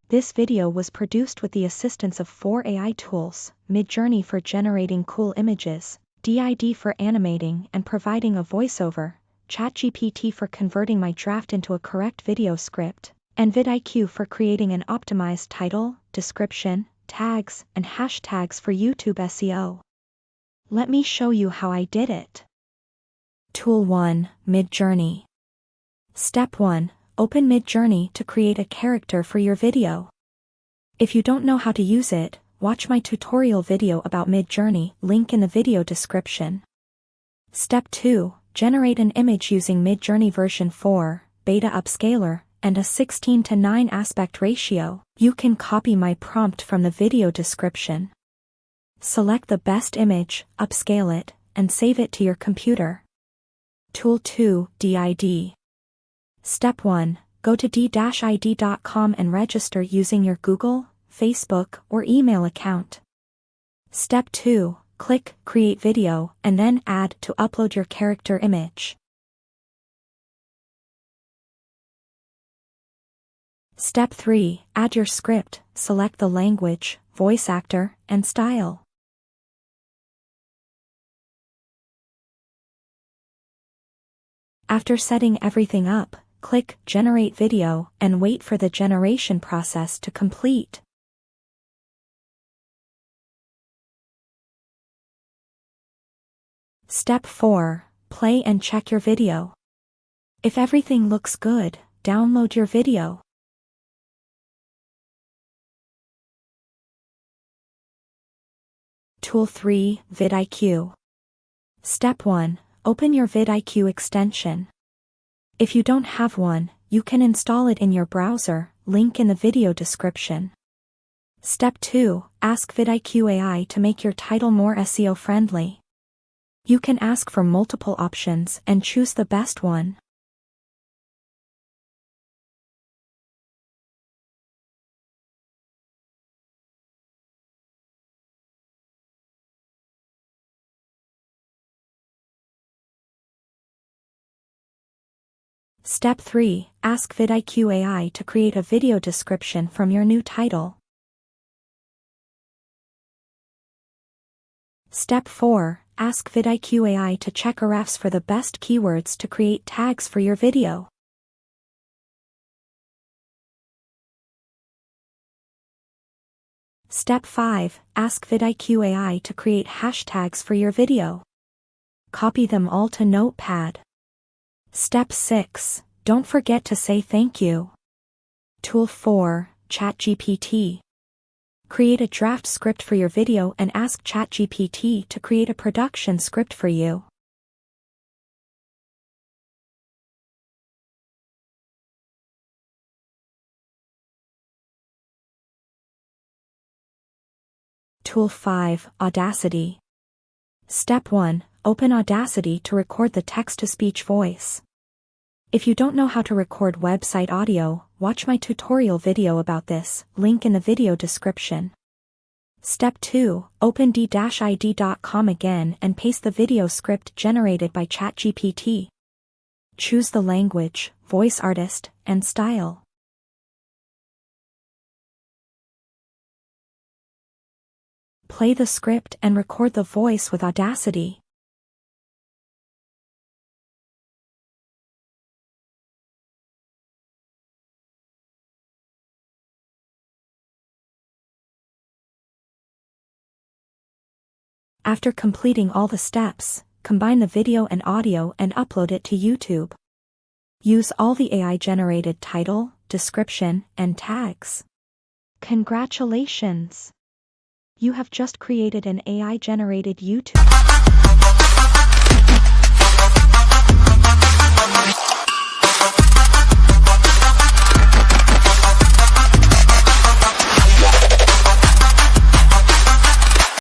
This video was produced with the assistance of 4 AI tools: Midjourney for generating cool images, DID for animating and providing a voiceover, ChatGPT for converting my draft into a correct video script, and VidIQ for creating an optimized title, description, tags, and hashtags for YouTube SEO. Let me show you how I did it. Tool 1. Midjourney. Step 1. Open Midjourney to create a character for your video. If you don't know how to use it, watch my tutorial video about Midjourney, link in the video description. Step 2. Generate an image using Midjourney version 4, beta upscaler, and a 16:9 aspect ratio. You can copy my prompt from the video description. Select the best image, upscale it, and save it to your computer. Tool 2. DID. Step 1. Go to d-id.com and register using your Google, Facebook, or email account. Step 2. Click Create Video and then add to upload your character image. Step 3. Add your script, select the language, voice actor, and style. After setting everything up, click Generate Video and wait for the generation process to complete. Step 4. Play and check your video. If everything looks good, download your video. Tool 3. VidIQ. Step 1. Open your VidIQ extension. If you don't have one, you can install it in your browser, link in the video description. Step 2. Ask VidIQ AI to make your title more SEO friendly. You can ask for multiple options and choose the best one. Step 3. Ask VidIQ AI to create a video description from your new title. Step 4. Ask VidIQ AI to check refs for the best keywords to create tags for your video. Step 5. Ask VidIQ AI to create hashtags for your video. Copy them all to Notepad. Step 6. Don't forget to say thank you. Tool 4. ChatGPT. Create a draft script for your video and ask ChatGPT to create a production script for you. Tool 5. Audacity. Step 1. Open Audacity to record the text-to-speech voice. If you don't know how to record website audio, watch my tutorial video about this, link in the video description. Step 2. Open d-id.com again and paste the video script generated by ChatGPT. Choose the language, voice artist, and style. Play the script and record the voice with Audacity. After completing all the steps, combine the video and audio and upload it to YouTube. Use all the AI-generated title, description, and tags. Congratulations! You have just created an AI-generated YouTube